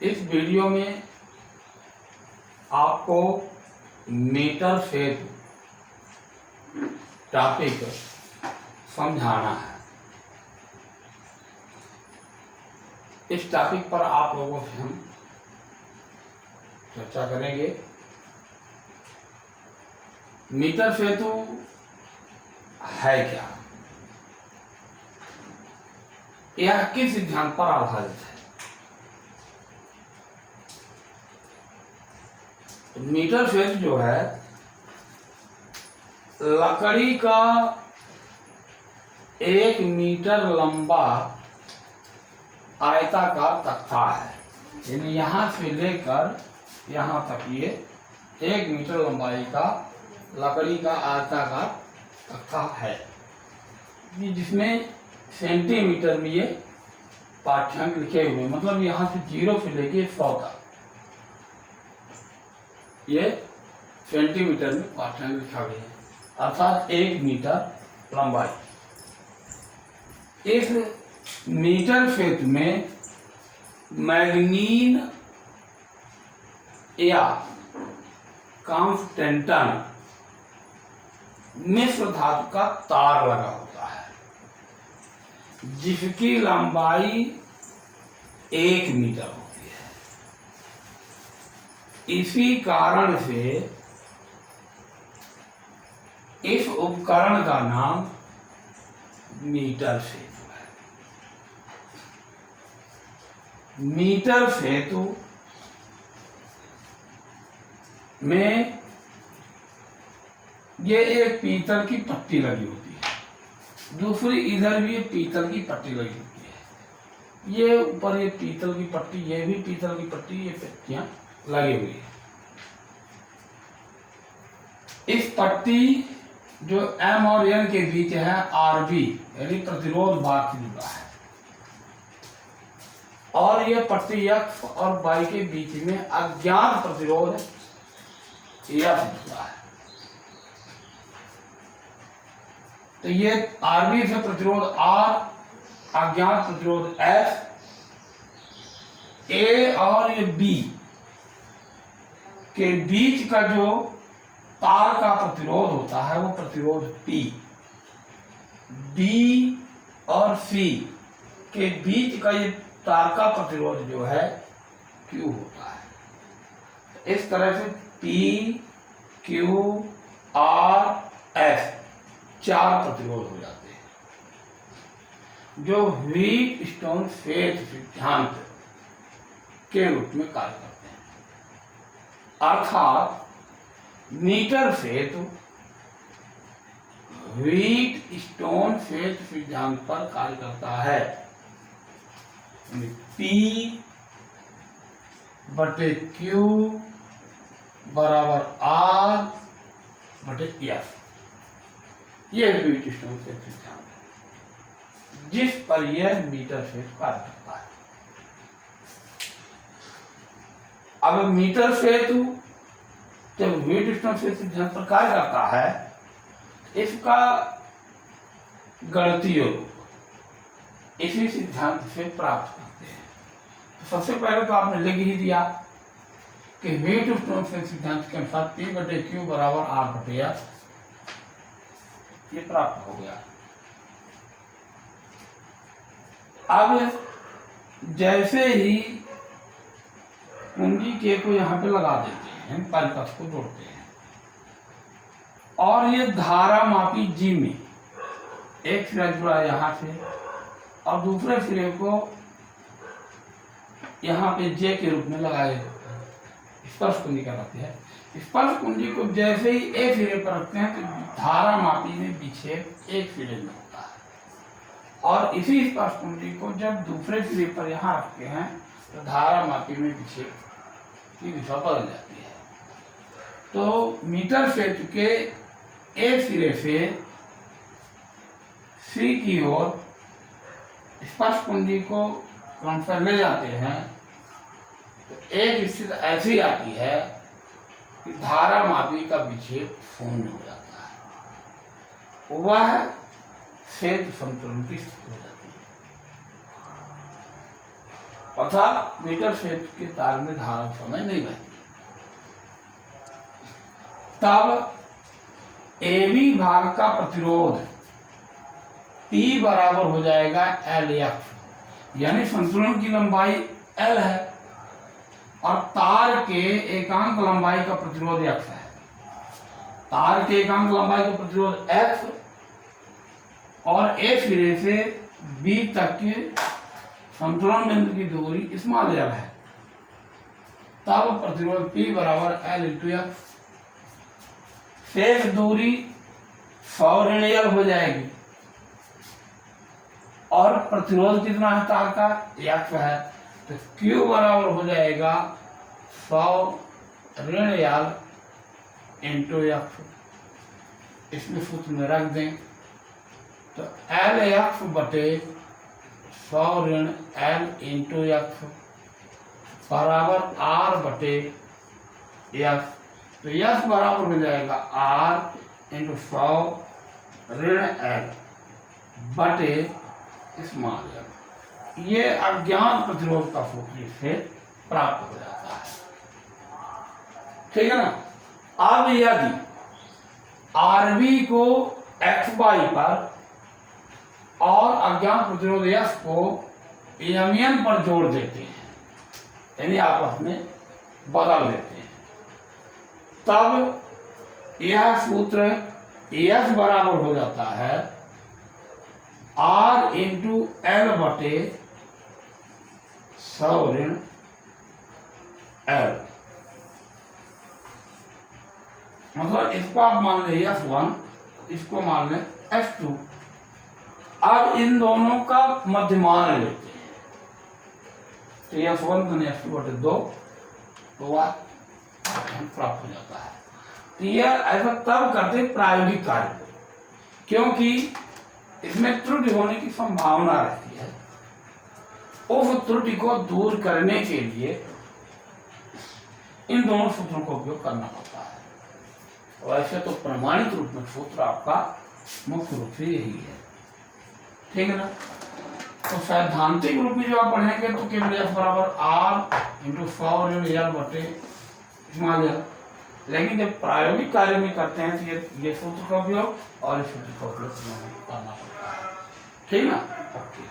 इस वीडियो में आपको मीटर सेतु टॉपिक समझाना है। इस टॉपिक पर आप लोगों से हम चर्चा करेंगे। मीटर सेतु है क्या, यह किस सिद्धांत पर आधारित है। मीटर सेतु जो है लकड़ी का 1 मीटर लंबा आयताकार तख्ता है, यानी यहां से लेकर यहां तक ये 1 मीटर लंबाई का लकड़ी का आयताकार तख्ता है, जिसमें सेंटीमीटर में ये पाठ्यांक लिखे हुए, मतलब यहां से 0 से लेके 100 तक ये सेंटीमीटर में पाठ्यांक लिखा गया है, अर्थात 1 मीटर लंबाई। इस मीटर सेतु में मैग्नीन या कॉन्स्टेंटन मिश्र धातु का तार लगा होता है, जिसकी लंबाई 1 मीटर होती है। इसी कारण से इस उपकरण का नाम मीटर सेतु है। मीटर सेतु में ये एक पीतल की पट्टी लगी होती है, दूसरी इधर भी एक पीतल की पट्टी लगी होती है। ये ऊपर ये पीतल की पट्टी, ये भी पीतल की पट्टी, ये पट्टियां लगी हुई है। इस पट्टी जो M और N के बीच है RB यानी प्रतिरोध भाग से जुड़ा है, और यह पट्टी X और Y के बीच में अज्ञात प्रतिरोध F जुड़ा है। तो ये RB से प्रतिरोध R, अज्ञात प्रतिरोध F, A और ये B के बीच का जो तार का प्रतिरोध होता है वो प्रतिरोध P, B और C के बीच का ये तार का प्रतिरोध जो है Q होता है। इस तरह से P, Q, R, S 4 प्रतिरोध हो जाते हैं, जो व्हीटस्टोन सेतु सिद्धांत के रूप में कार्य करते हैं। अर्थात मीटर सेतु व्हीटस्टोन सेतु सिद्धांत पर कार्य करता है। P बटे Q बराबर R बटे S, यह व्हीटस्टोन सेतु सिद्धांत है, जिस पर यह मीटर सेतु कार्य करता है। अब मीटर सेतु जब व्हीटस्टोन सेतु सिद्धांत पर कार्य करता है, इसका गणितीय रूप इसी सिद्धांत से प्राप्त करते हैं। तो सबसे पहले तो आपने लिख ही दिया कि व्हीटस्टोन सेतु सिद्धांत के अनुसार P बटे Q बराबर R बटे S, ये प्राप्त हो गया। अब जैसे ही कुंडी के को यहाँ पे लगा देते हैं, परिपथ को जोड़ते हैं, और ये धारा मापी G में एक सिरा जुड़ा यहाँ से और दूसरे सिरे को यहाँ पे J के रूप में लगाए स्पर्श कुंडी कराते हैं। स्पर्श कुंडी को जैसे ही एक सिरे पर रखते हैं तो धारा मापी में विक्षेप एक सिरे में होता है, और इसी स्पर्श कुंडी को जब दूसरे सिरे पर यहाँ रखते हैं तो धारा मापी में विक्षेप की दिशा बदल जाती है। तो मीटर सेतु के एक सिरे से C की ओर स्पर्श कुंडी को क्रमशः ले जाते हैं तो एक स्थिति ऐसी आती है कि धारा मापी का विक्षेप शून्य हो जाता है, वह सेतु संतुलन की स्थिति हो जाती है। अर्थात मीटर क्षेत्र के तार में धारा समय नहीं बहती। तब AB भाग का प्रतिरोध P बराबर हो जाएगा LF, यानी संतुलन की लंबाई L है और तार के एकांक लंबाई का प्रतिरोध X है। तार के एकांक लंबाई का प्रतिरोध X और A सिरे से B तक के संतुलन बिंदु की दूरी स्मॉल l है। तब प्रतिरोध P बराबर L इंटू F। शेष दूरी 100 ऋण L हो जाएगी और प्रतिरोध कितना है तार का, X है, तो Q बराबर हो जाएगा 100 ऋण L इंटू F। इसमें सूत्र में रख दें तो LF बटे 100 ऋण L इंटू F बराबर R बटे F। तो F बराबर हो जाएगा R इंटू 100 ऋण L बटे स्मॉल l। ये अज्ञात प्रतिरोध का सूत्र से प्राप्त हो जाता है, ठीक है ना। अब यदि RB को XY पर और अज्ञात प्रतिरोध S को MN पर जोड़ देते हैं, यानी आपस में बदल देते हैं, तब यह सूत्र S बराबर हो जाता है R इंटू L बटे 100 ऋण L। मतलब इसको आप मान लें S1, इसको मान लें S2। अब इन दोनों का मध्यमान लेते हैं तो S1 तो S2 बटे 2 तो वह प्राप्त हो जाता है। तो यह ऐसा तब करते प्रायोगिक कार्य को, क्योंकि इसमें त्रुटि होने की संभावना रहती है। उस त्रुटि को दूर करने के लिए इन दोनों सूत्रों का उपयोग करना पड़ता है। वैसे तो प्रमाणित रूप में सूत्र आपका मुख्य रूप से यही है, ठीक है ना। तो सैद्धांतिक रूप में जो आप पढ़ेंगे तो केवल F बराबर R इंटू 100 ऋण L बटे स्मॉल l, लेकिन जब प्रायोगिक कार्य में करते हैं तो ये सूत्र का उपयोग और इस सूत्र का उपयोग करना पड़ता है, ठीक ना। ओके।